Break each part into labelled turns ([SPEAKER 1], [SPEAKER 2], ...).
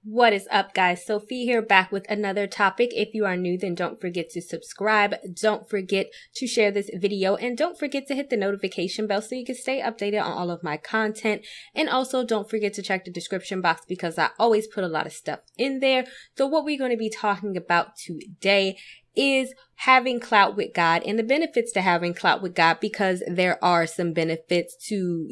[SPEAKER 1] What is up, guys? Sophie here, back with another topic. If you are new, then don't forget to subscribe. Don't forget to share this video, and don't forget to hit the notification bell so you can stay updated on all of my content. And also don't forget to check the description box because I always put a lot of stuff in there. So what we're going to be talking about today is having clout with God and the benefits to having clout with God, because there are some benefits to,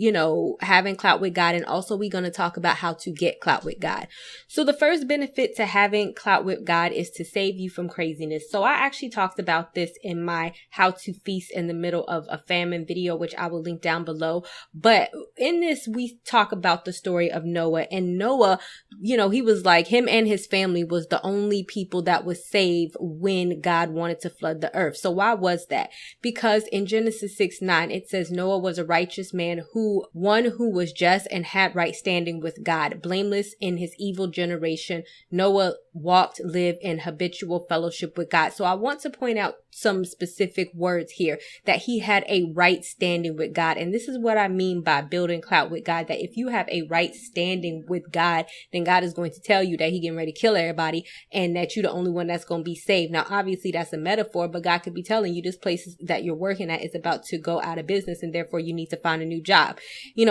[SPEAKER 1] having clout with God. And also we're going to talk about how to get clout with God. So the first benefit to having clout with God is to save you from craziness. So I actually talked about this in my how to feast in the middle of a famine video, which I will link down below. But in this, we talk about the story of Noah, and Noah, he was like, him and his family was the only people that was saved when God wanted to flood the earth. So why was that? Because in Genesis 6:9, it says Noah was a righteous man, one who was just and had right standing with God, blameless in his evil generation. Noah lived in habitual fellowship with God. So I want to point out some specific words here, that he had a right standing with God. And this is what I mean by building clout with God, that if you have a right standing with God, then God is going to tell you that he getting ready to kill everybody and that you're the only one that's going to be saved. Now, obviously that's a metaphor, but God could be telling you this place that you're working at is about to go out of business and therefore you need to find a new job,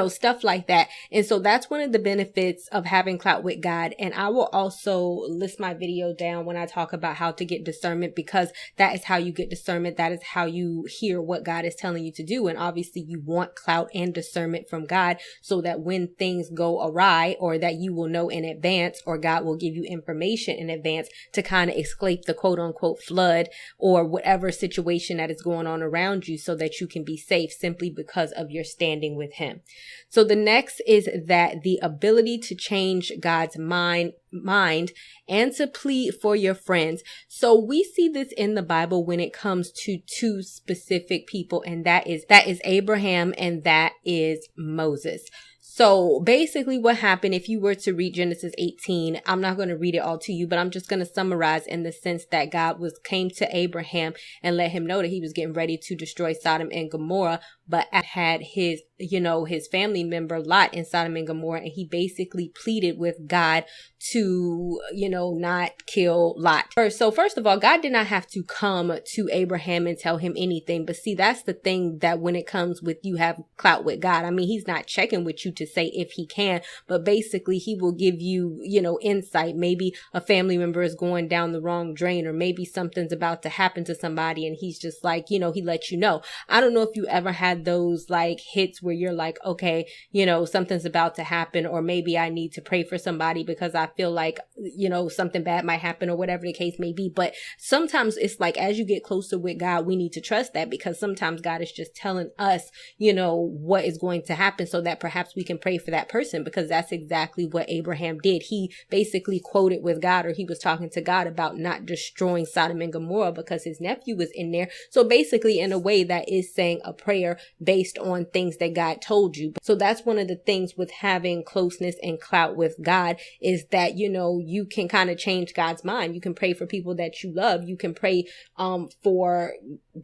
[SPEAKER 1] stuff like that. And so that's one of the benefits of having clout with God. And I will also list my video down when I talk about how to get discernment, because that is how you get discernment. That is how you hear what God is telling you to do. And obviously you want clout and discernment from God so that when things go awry, or that you will know in advance, or God will give you information in advance to kind of escape the quote unquote flood or whatever situation that is going on around you, so that you can be safe simply because of your standing with him. So the next is that the ability to change God's mind and to plead for your friends. So we see this in the Bible when it comes to two specific people, and that is Abraham and that is Moses. So basically what happened, if you were to read Genesis 18, I'm not going to read it all to you, but I'm just going to summarize in the sense that God came to Abraham and let him know that he was getting ready to destroy Sodom and Gomorrah, but had his family member Lot in Sodom and Gomorrah, and he basically pleaded with God to, not kill Lot. So first of all, God did not have to come to Abraham and tell him anything. But see, that's the thing, that when it comes with you have clout with God, I mean, he's not checking with you to say if he can, but basically he will give you, insight. Maybe a family member is going down the wrong drain, or maybe something's about to happen to somebody and he's just like, he lets you know. I don't know if you ever had those like hits where you're like, okay, something's about to happen, or maybe I need to pray for somebody because I feel like, something bad might happen, or whatever the case may be. But sometimes it's like, as you get closer with God, we need to trust that, because sometimes God is just telling us, what is going to happen, so that perhaps we can pray for that person, because that's exactly what Abraham did. He basically quoted with God, or he was talking to God about not destroying Sodom and Gomorrah because his nephew was in there. So basically, in a way, that is saying a prayer based on things that God told you. So that's one of the things with having closeness and clout with God, is that, you can kind of change God's mind. You can pray for people that you love. You can pray for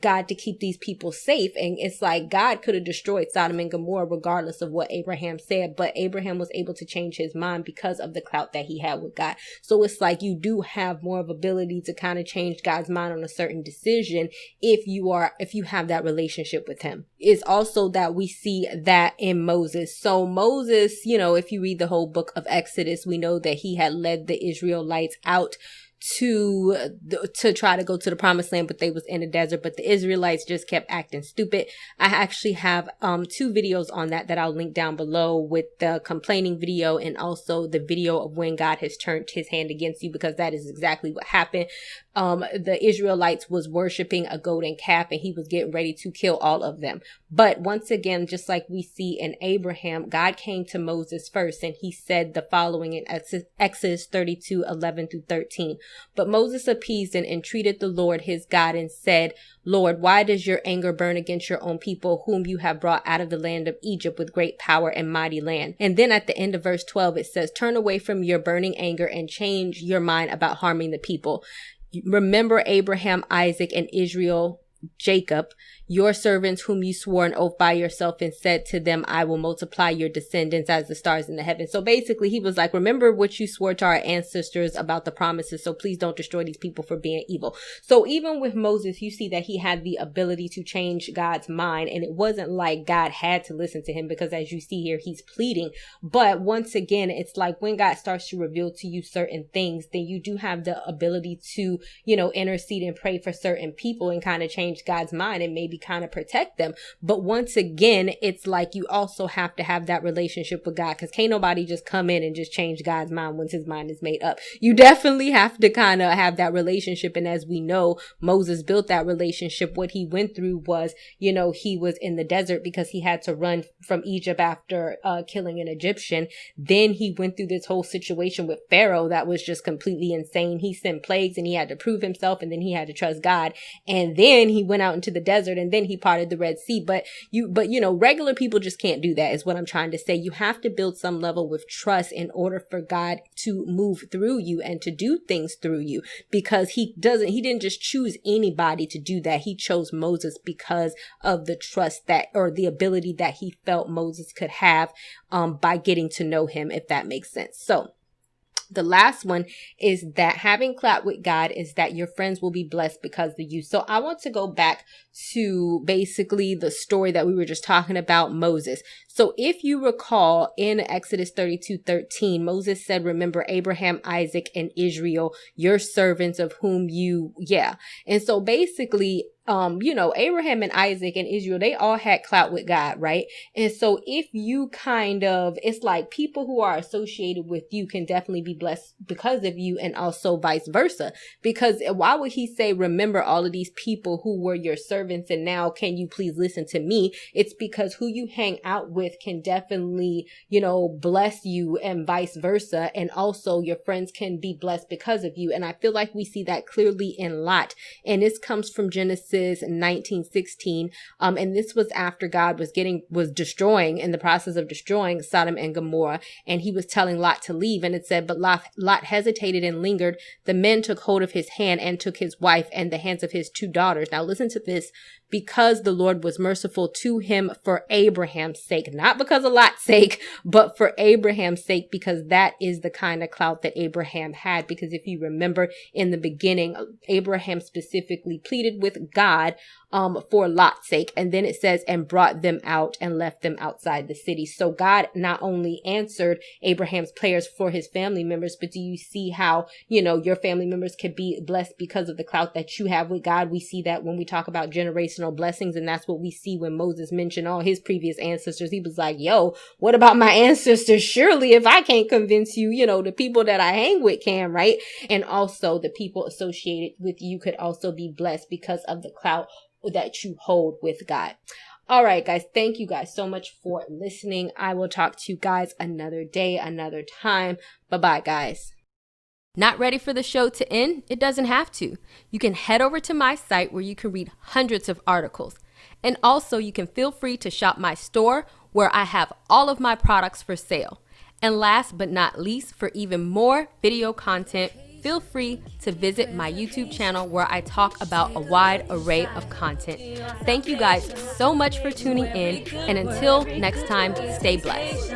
[SPEAKER 1] God to keep these people safe. And it's like God could have destroyed Sodom and Gomorrah regardless of what Abraham said, but Abraham was able to change his mind because of the clout that he had with God. So it's like you do have more of ability to kind of change God's mind on a certain decision if you have that relationship with him. It's also that we see that in Moses. So Moses, if you read the whole book of Exodus, we know that he had led the Israelites out to try to go to the promised land, but they was in the desert. But the Israelites just kept acting stupid. I actually have 2 videos on that I'll link down below, with the complaining video and also the video of when God has turned his hand against you, because that is exactly what happened. The Israelites was worshiping a golden calf, and he was getting ready to kill all of them. But once again, just like we see in Abraham, God came to Moses first, and he said the following in Exodus 32:11-13. But Moses appeased and entreated the Lord his God and said, Lord, why does your anger burn against your own people, whom you have brought out of the land of Egypt with great power and mighty land? And then at the end of verse 12, it says, turn away from your burning anger and change your mind about harming the people. Remember Abraham, Isaac, and Israel, Jacob, your servants whom you swore an oath by yourself and said to them, I will multiply your descendants as the stars in the heavens. So basically he was like, remember what you swore to our ancestors about the promises. So please don't destroy these people for being evil. So even with Moses, you see that he had the ability to change God's mind. And it wasn't like God had to listen to him, because as you see here, he's pleading. But once again, it's like when God starts to reveal to you certain things, then you do have the ability to, intercede and pray for certain people and kind of change God's mind and maybe kind of protect them. But once again, it's like you also have to have that relationship with God, because can't nobody just come in and just change God's mind once his mind is made up. You definitely have to kind of have that relationship. And as we know, Moses built that relationship. What he went through was, he was in the desert because he had to run from Egypt after killing an Egyptian. Then he went through this whole situation with Pharaoh that was just completely insane. He sent plagues and he had to prove himself, and then he had to trust God. And then he went out into the desert, and then he parted the Red Sea. But regular people just can't do that, is what I'm trying to say. You have to build some level with trust in order for God to move through you and to do things through you, because he didn't just choose anybody to do that. He chose Moses because of the trust that, or the ability that he felt Moses could have by getting to know him, if that makes sense. So the last one is that having clout with God is that your friends will be blessed because of you. So I want to go back to basically the story that we were just talking about, Moses. So if you recall in Exodus 32:13, Moses said, remember Abraham, Isaac, and Israel, your servants of whom And so basically, Abraham and Isaac and Israel, they all had clout with God, right? And so if you it's like people who are associated with you can definitely be blessed because of you, and also vice versa. Because why would he say, remember all of these people who were your servants, and now can you please listen to me? It's because who you hang out with can definitely, bless you, and vice versa. And also your friends can be blessed because of you. And I feel like we see that clearly in Lot. And this comes from Genesis 19:16. And this was after God was in the process of destroying Sodom and Gomorrah. And he was telling Lot to leave. And it said, but Lot hesitated and lingered. The men took hold of his hand and took his wife and the hands of his 2 daughters. Now listen to this. Because the Lord was merciful to him for Abraham's sake, not because of Lot's sake, but for Abraham's sake, because that is the kind of clout that Abraham had. Because if you remember in the beginning, Abraham specifically pleaded with God for Lot's sake. And then it says, and brought them out and left them outside the city. So God not only answered Abraham's prayers for his family members, but do you see how, your family members can be blessed because of the clout that you have with God? We see that when we talk about generational blessings. And that's what we see when Moses mentioned all his previous ancestors. He was like, yo, what about my ancestors? Surely if I can't convince you, the people that I hang with can, right? And also the people associated with you could also be blessed because of the clout that you hold with God. All right, guys. Thank you guys so much for listening. I will talk to you guys another day, another time. Bye-bye, guys. Not ready for the show to end? It doesn't have to. You can head over to my site where you can read hundreds of articles. And also you can feel free to shop my store where I have all of my products for sale. And last but not least, for even more video content, feel free to visit my YouTube channel where I talk about a wide array of content. Thank you guys so much for tuning in, and until next time, stay blessed.